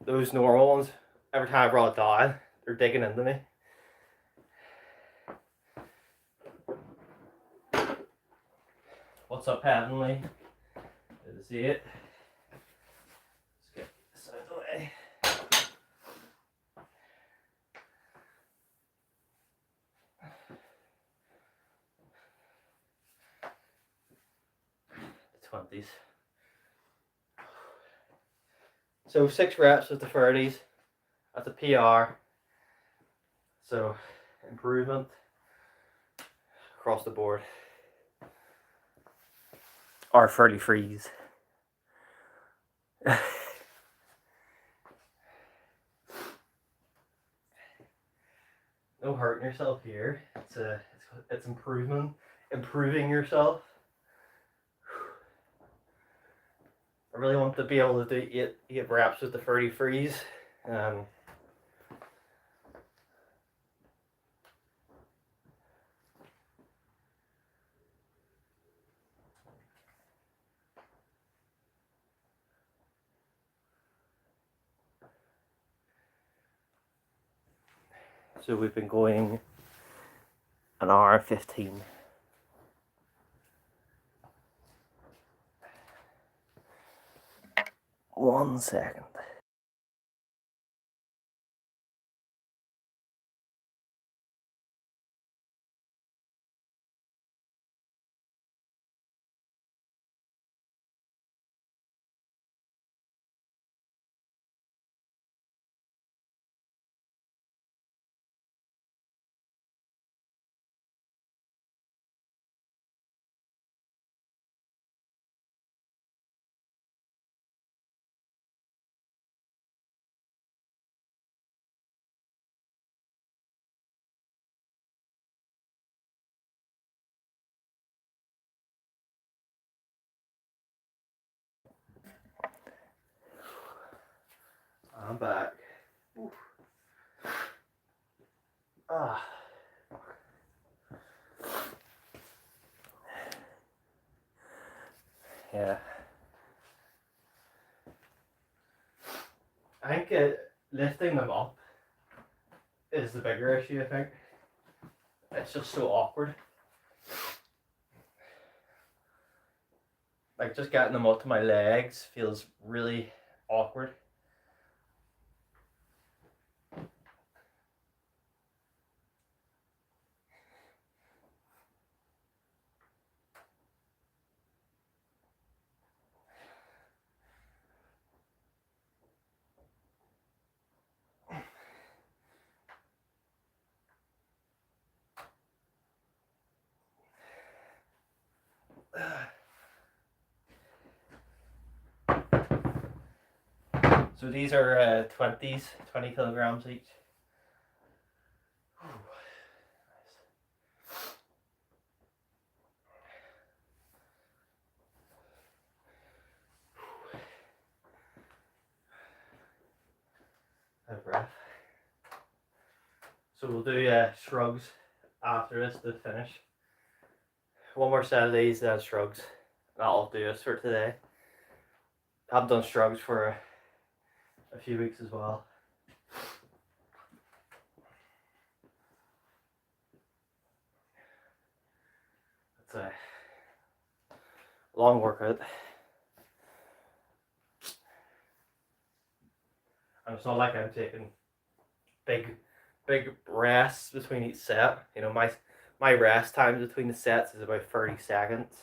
those normal ones, every time I brought it down, they're digging into me. What's up, Heavenly? Good to see it. Let's get this out of the way. The 20s. So 6 reps with the 30s. That's a PR. So improvement across the board. Or 33s. No hurting yourself here. It's improving yourself. I really want to be able to do 8 reps with the 33s. So we've been going an hour 15. One second. I'm back. Oof. Ah. Yeah. I think lifting them up is the bigger issue, I think. It's just so awkward. Like just getting them up to my legs feels really awkward. So these are 20s, 20 kilograms each. Out of breath. So we'll do shrugs after this to finish. One more set of these, then shrugs. That'll do us for today. I haven't done shrugs for a few weeks as well. It's a long workout. And it's not like I'm taking big rests between each set. You know, my rest time between the sets is about 30 seconds.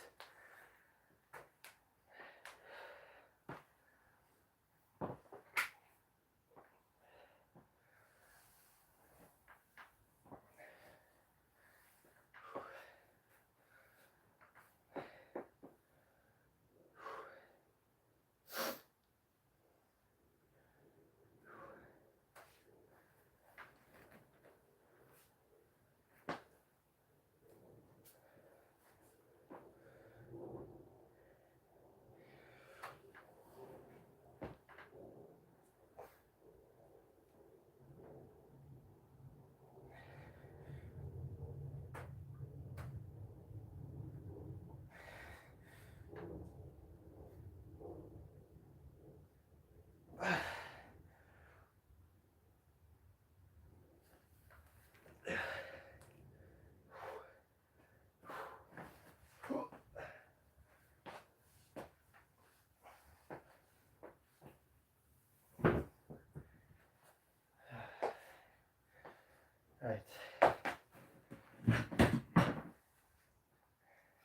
Right.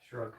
Shrugs.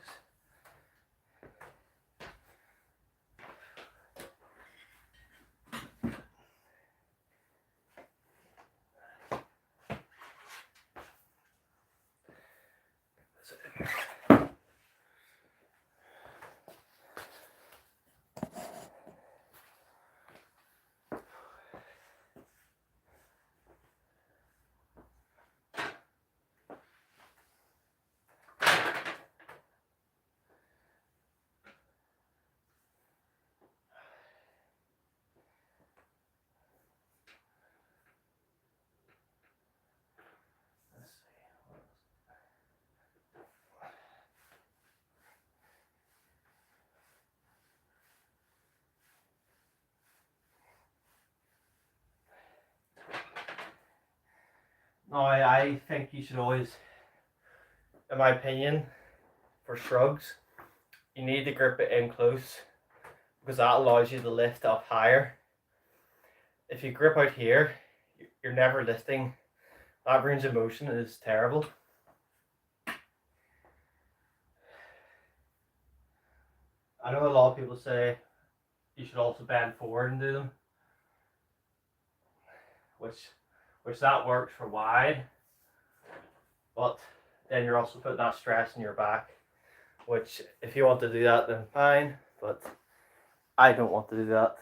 No, I think you should always, in my opinion, for shrugs, you need to grip it in close because that allows you to lift up higher. If you grip out here, you're never lifting. That range of motion is terrible. I know a lot of people say you should also bend forward and do them, which that works for wide, but then you're also putting that stress in your back, which if you want to do that then fine, but I don't want to do that.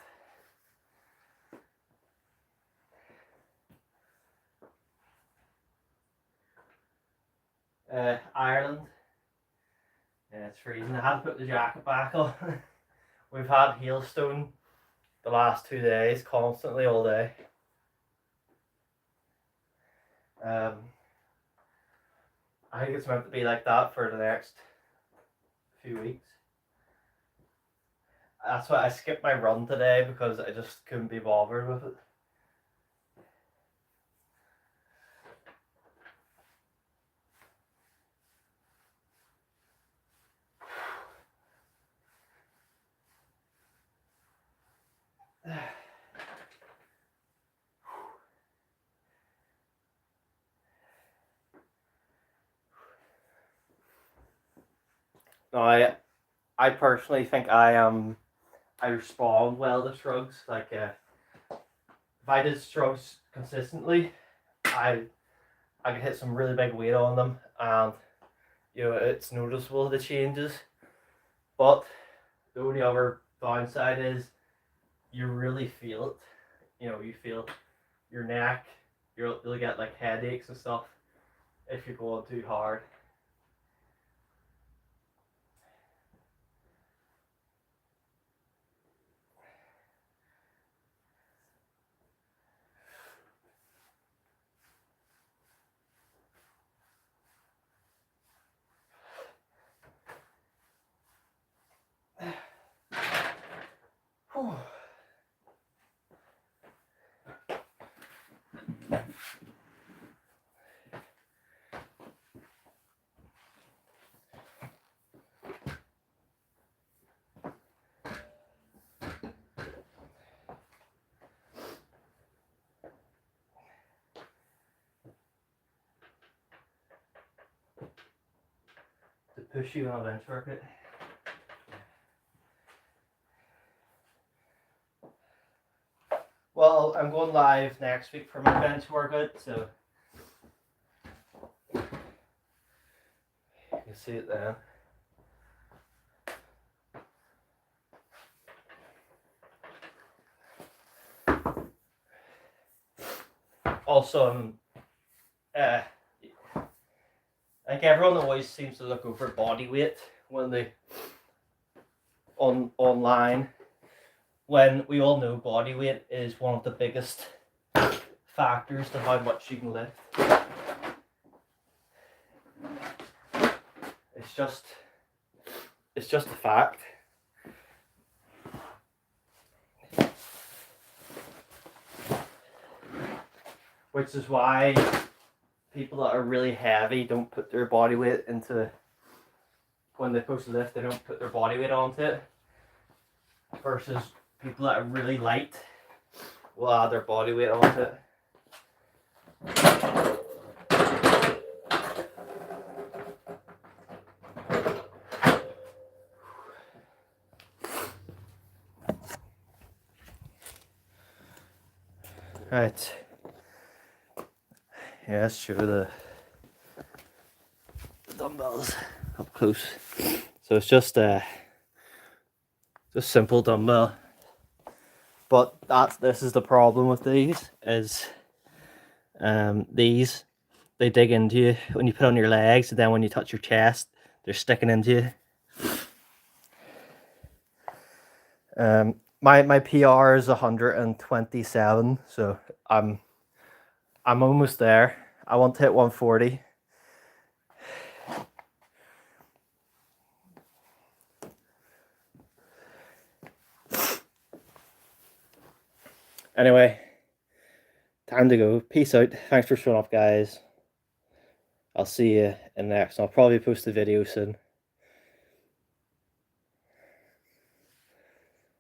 Ireland, yeah, it's freezing. I had to put the jacket back on. We've had hailstone the last 2 days, constantly all day. I think it's meant to be like that for the next few weeks. That's why I skipped my run today, because I just couldn't be bothered with it. No, I personally think I respond well to shrugs. Like if I did shrugs consistently, I could hit some really big weight on them, and it's noticeable, the changes. But the only other downside is you really feel it. You feel your neck. You'll get like headaches and stuff if you're going too hard. Whew. To push you on a bench workout. Well, I'm going live next week for my bench workout, so you can see it then. Also, like everyone always seems to look over body weight when they online, when we all know body weight is one of the biggest factors to how much you can lift. It's just a fact. Which is why people that are really heavy don't put their body weight into, when they're supposed to lift, they don't put their body weight onto it. Versus people that are really light will add their body weight onto it. Right. Yeah, let's show the dumbbells up close. So it's just simple dumbbell. But this is the problem with these, is these, they dig into you when you put on your legs, and then when you touch your chest, they're sticking into you. My PR is 127, so I'm almost there. I want to hit 140. Anyway, time to go. Peace out. Thanks for showing up, guys. I'll see you in the next one. I'll probably post the video soon.